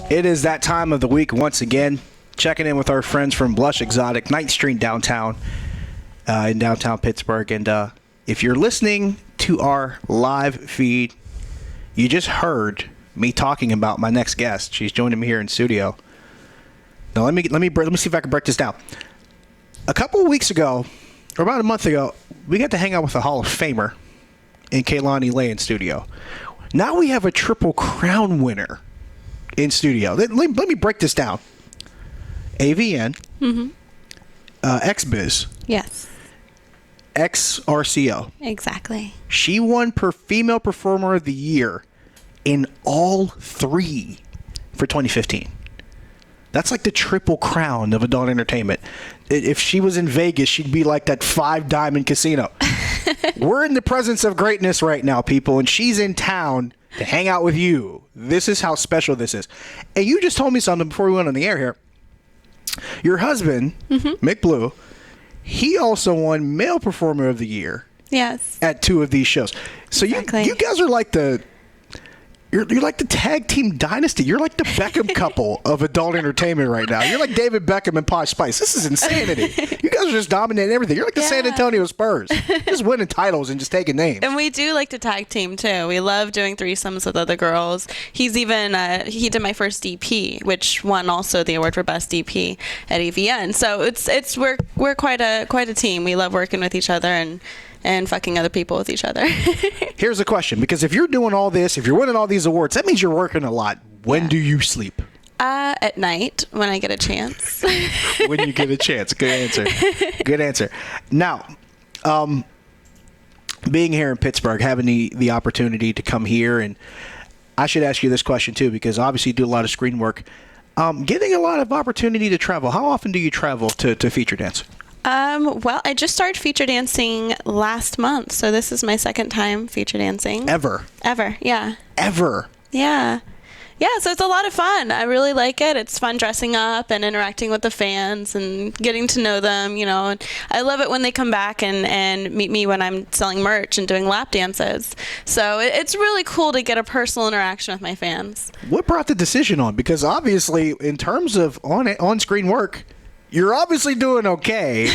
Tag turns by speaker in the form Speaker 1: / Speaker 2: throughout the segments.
Speaker 1: It is that time of the week once again. Checking in with our friends from Blush Exotic, 9th Street downtown, in downtown Pittsburgh. And if you're listening to our live feed, you just heard me talking about my next guest. She's joining me here in studio. Now let me see if I can break this down. A couple of weeks ago, or about a month ago, we got to hang out with a Hall of Famer in Kaylani Lay in studio. Now we have a Triple Crown winner in studio. Let me break this down. AVN, XBiz,
Speaker 2: yes,
Speaker 1: XRCO.
Speaker 2: exactly.
Speaker 1: She won Female Performer of the Year in all three for 2015. That's like the Triple Crown of adult entertainment. If she was in Vegas, she'd be like that 5-diamond casino. We're in the presence of greatness right now, people, and she's in town to hang out with you. This is how special this is. And you just told me something before we went on the air here. Your husband, Mick Blue, he also won Male Performer of the Year.
Speaker 2: Yes.
Speaker 1: At 2 of these shows. So
Speaker 2: exactly.
Speaker 1: you guys are like you're like the tag team dynasty. You're like the Beckham couple of adult entertainment right now. You're like David Beckham and Posh Spice. This is insanity. You guys are just dominating everything. You're like the San Antonio Spurs. Just winning titles and just taking names.
Speaker 2: And we do like to tag team too. We love doing threesomes with other girls. He's even he did my first DP, which won also the award for best DP at AVN. So it's we're quite a team. We love working with each other and fucking other people with each other.
Speaker 1: Here's a question, because if you're doing all this, if you're winning all these awards, that means you're working a lot. When do you sleep?
Speaker 2: At night, when I get a chance.
Speaker 1: When you get a chance. Good answer. Good answer. Now, being here in Pittsburgh, having the opportunity to come here, and I should ask you this question too, because obviously you do a lot of screen work. Getting a lot of opportunity to travel. How often do you travel to feature dance?
Speaker 2: Well, I just started feature dancing last month, so this is my second time feature dancing.
Speaker 1: Ever,
Speaker 2: yeah.
Speaker 1: Ever.
Speaker 2: Yeah. Yeah, so it's a lot of fun. I really like it. It's fun dressing up and interacting with the fans and getting to know them, you know. And I love it when they come back and meet me when I'm selling merch and doing lap dances. So it's really cool to get a personal interaction with my fans.
Speaker 1: What brought the decision on? Because obviously, in terms of on-screen work, you're obviously doing okay.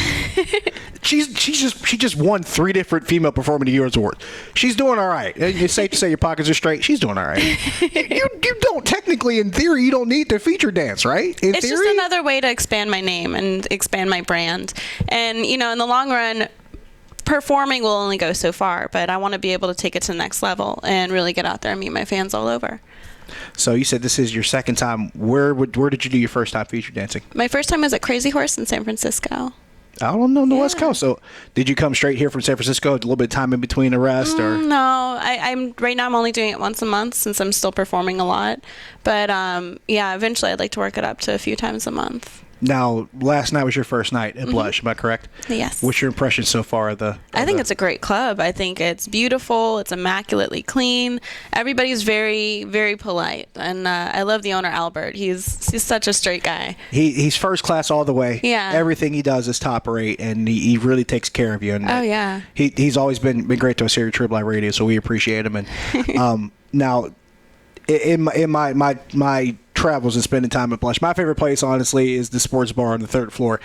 Speaker 1: She just won 3 different Female Performer of the Year awards. She's doing all right. It's safe to say your pockets are straight. She's doing all right. You don't technically, in theory, you don't need to feature dance, right?
Speaker 2: It's just another way to expand my name and expand my brand. And, you know, in the long run, performing will only go so far, but I want to be able to take it to the next level and really get out there and meet my fans all over.
Speaker 1: So you said this is your second time. Where did you do your first time feature dancing?
Speaker 2: My first time was at Crazy Horse in San Francisco.
Speaker 1: I don't know the West Coast. So did you come straight here from San Francisco? A little bit of time in between the rest, or
Speaker 2: no? I'm right now. I'm only doing it once a month since I'm still performing a lot. But yeah, eventually I'd like to work it up to a few times a month.
Speaker 1: Now, last night was your first night at Blush, am I correct?
Speaker 2: Yes.
Speaker 1: What's your impression so far of the...
Speaker 2: I think it's a great club. I think it's beautiful. It's immaculately clean. Everybody's very, very polite. And I love the owner, Albrite. He's such a straight guy.
Speaker 1: He's first class all the way.
Speaker 2: Yeah.
Speaker 1: Everything he does is top rate, and he really takes care of you. And
Speaker 2: yeah.
Speaker 1: He's always been great to us here at True Blind Radio, so we appreciate him. And now, in my travels and spending time at Blush, my favorite place, honestly, is the sports bar on the 3rd floor.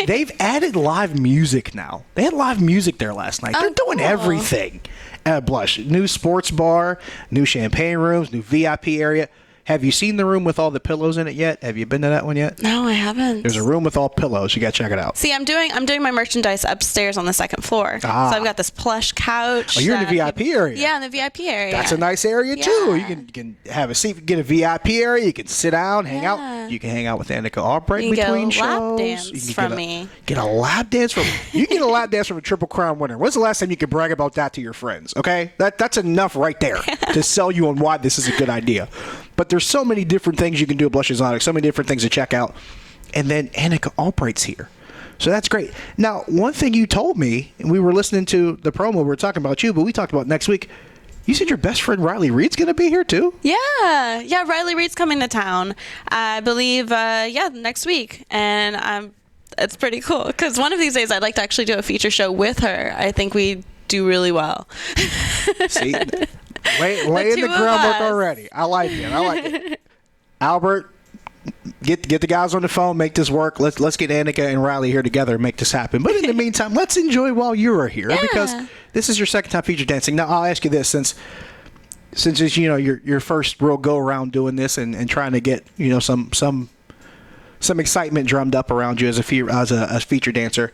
Speaker 1: They've added live music now. They had live music there last night. They're doing everything at Blush. New sports bar, new champagne rooms, new VIP area. Have you seen the room with all the pillows in it yet? Have you been to that one yet?
Speaker 2: No, I haven't.
Speaker 1: There's a room with all pillows. You got to check it out.
Speaker 2: See, I'm doing my merchandise upstairs on the 2nd floor. So I've got this plush couch.
Speaker 1: Oh, you're in the VIP area.
Speaker 2: Yeah, in the VIP area.
Speaker 1: That's a nice area too. You can have a seat, get a VIP area. You can sit down, hang out. You can hang out with Anikka Albrite between shows.
Speaker 2: Lap dance from me.
Speaker 1: Get a lap dance from you. Get a lap dance from a Triple Crown winner. When's the last time you could brag about that to your friends? Okay, that's enough right there to sell you on why this is a good idea. But there's so many different things you can do at Blush Exotic, so many different things to check out. And then Anikka Albrite's here. So that's great. Now, one thing you told me, and we were listening to the promo, we were talking about you, but we talked about next week. You said your best friend Riley Reed's going to be here too?
Speaker 2: Yeah, Riley Reed's coming to town, I believe, next week. And it's pretty cool, because one of these days I'd like to actually do a feature show with her. I think we do really well.
Speaker 1: See, laying the
Speaker 2: two of
Speaker 1: groundwork
Speaker 2: us.
Speaker 1: already. I like it. Albert, get the guys on the phone, make this work. Let's get Anikka and Riley here together and make this happen. But in the meantime, let's enjoy while you are here because this is your second time feature dancing. Now I'll ask you this, since it's your first real go around doing this and trying to get some excitement drummed up around you as a feature dancer.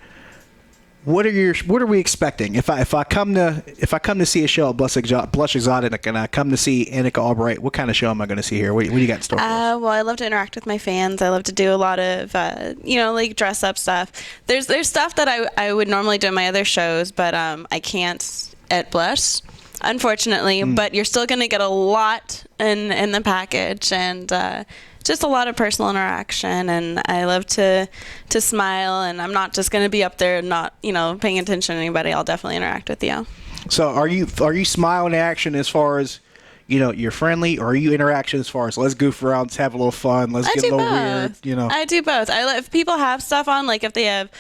Speaker 1: What are we expecting? If I come to see a show at Blush Exotic and I come to see Anikka Albrite, what kind of show am I going to see here? What do you got in store for us?
Speaker 2: Well, I love to interact with my fans. I love to do a lot of like dress up stuff. There's stuff that I would normally do in my other shows, but I can't at Blush, unfortunately. But you're still going to get a lot in the package, and just a lot of personal interaction, and I love to smile, and I'm not just going to be up there not paying attention to anybody. I'll definitely interact with you.
Speaker 1: So are you smile in action as far as you're friendly, or are you interaction as far as let's goof around, let's have a little fun, let's get a little weird?
Speaker 2: I do both. If people have stuff on, like if they have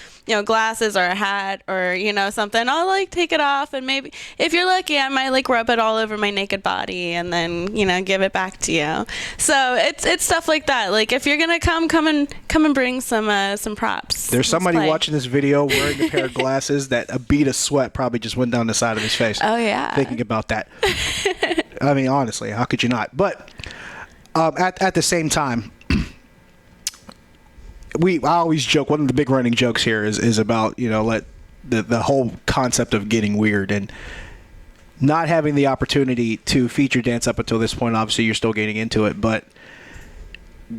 Speaker 2: glasses or a hat or something, I'll like take it off, and maybe if you're lucky, I might like rub it all over my naked body and then give it back to you. So it's stuff like that. Like if you're gonna come and bring some props.
Speaker 1: There's somebody watching this video wearing a pair of glasses that a bead of sweat probably just went down the side of his face.
Speaker 2: Oh yeah.
Speaker 1: Thinking about that. I mean, honestly, how could you not? But at the same time, I always joke. One of the big running jokes here is about the whole concept of getting weird and not having the opportunity to feature dance up until this point. Obviously, you're still getting into it, but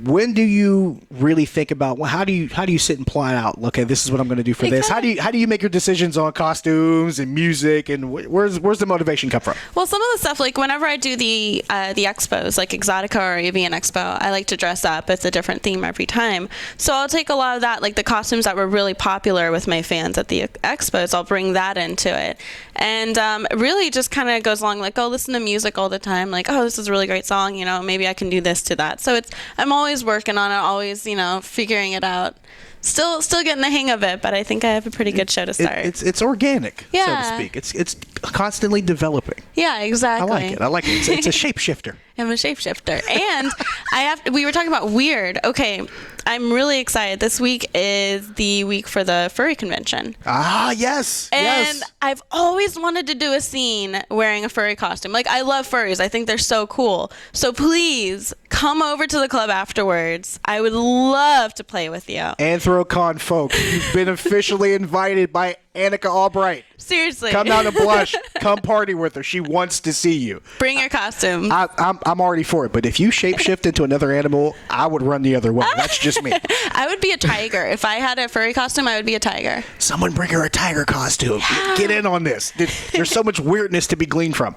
Speaker 1: when do you really think about how do you sit and plan out? Okay, this is what I'm going to do for this. How do you make your decisions on costumes and music, and where's the motivation come from?
Speaker 2: Well, some of the stuff, like whenever I do the expos, like Exotica or Avian Expo, I like to dress up. It's a different theme every time. So I'll take a lot of that, like the costumes that were really popular with my fans at the expos. I'll bring that into it, and really just kind of goes along like, oh, listen to music all the time. Like, oh, this is a really great song. Maybe I can do this to that. So I'm always working on it, always, figuring it out. Still getting the hang of it, but I think I have a pretty good show to start.
Speaker 1: It's organic, so to speak. It's constantly developing.
Speaker 2: Yeah, exactly.
Speaker 1: I like it. It's a shapeshifter.
Speaker 2: I'm a shapeshifter. And we were talking about weird. Okay, I'm really excited. This week is the week for the furry convention.
Speaker 1: Ah, yes.
Speaker 2: And I've always wanted to do a scene wearing a furry costume. Like, I love furries. I think they're so cool. So please come over to the club afterwards. I would love to play with you.
Speaker 1: Anthrocon folk, you've been officially invited by Anikka Albrite.
Speaker 2: Seriously.
Speaker 1: Come down to Blush. Come party with her. She wants to see you.
Speaker 2: Bring your costume.
Speaker 1: I'm already for it, but if you shapeshift into another animal, I would run the other way. That's just me.
Speaker 2: I would be a tiger. If I had a furry costume, I would be a tiger.
Speaker 1: Someone bring her a tiger costume. Yeah. Get in on this. There's so much weirdness to be gleaned from.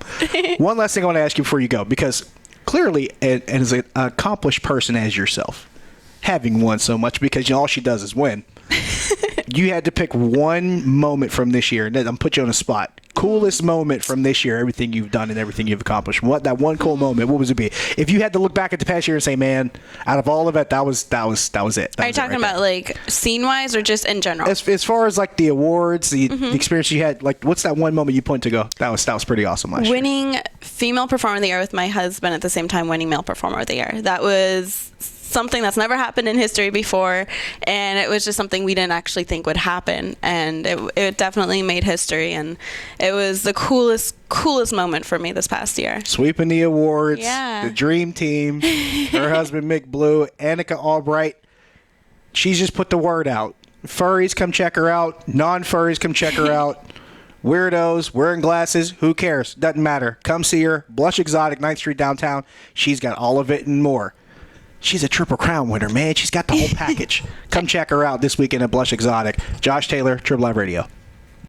Speaker 1: One last thing I want to ask you before you go, because clearly, as an accomplished person as yourself, having won so much, because all she does is win, you had to pick one moment from this year, and I'm put you on a spot. Coolest moment from this year, everything you've done and everything you've accomplished. That one cool moment, what would it be? If you had to look back at the past year and say, man, out of all of it, that was it.
Speaker 2: Are you talking about like scene-wise or just in general?
Speaker 1: As far as like the awards, the experience you had, like what's that one moment you point to go, that was pretty awesome last year?
Speaker 2: Winning Female Performer of the Year with my husband at the same time winning Male Performer of the Year. That was something that's never happened in history before, and it was just something we didn't actually think would happen, and it definitely made history, and it was the coolest moment for me this past year.
Speaker 1: Sweeping the awards,
Speaker 2: yeah.
Speaker 1: The dream team, her husband Mick Blue, Anikka Albrite. She's just put the word out. Furries, come check her out. Non-furries, come check her out. Weirdos, wearing glasses, who cares? Doesn't matter. Come see her. Blush Exotic, 9th Street downtown. She's got all of it and more. She's a Triple Crown winner, man. She's got the whole package. Come check her out this weekend at Blush Exotic. Josh Taylor, Triple Live Radio.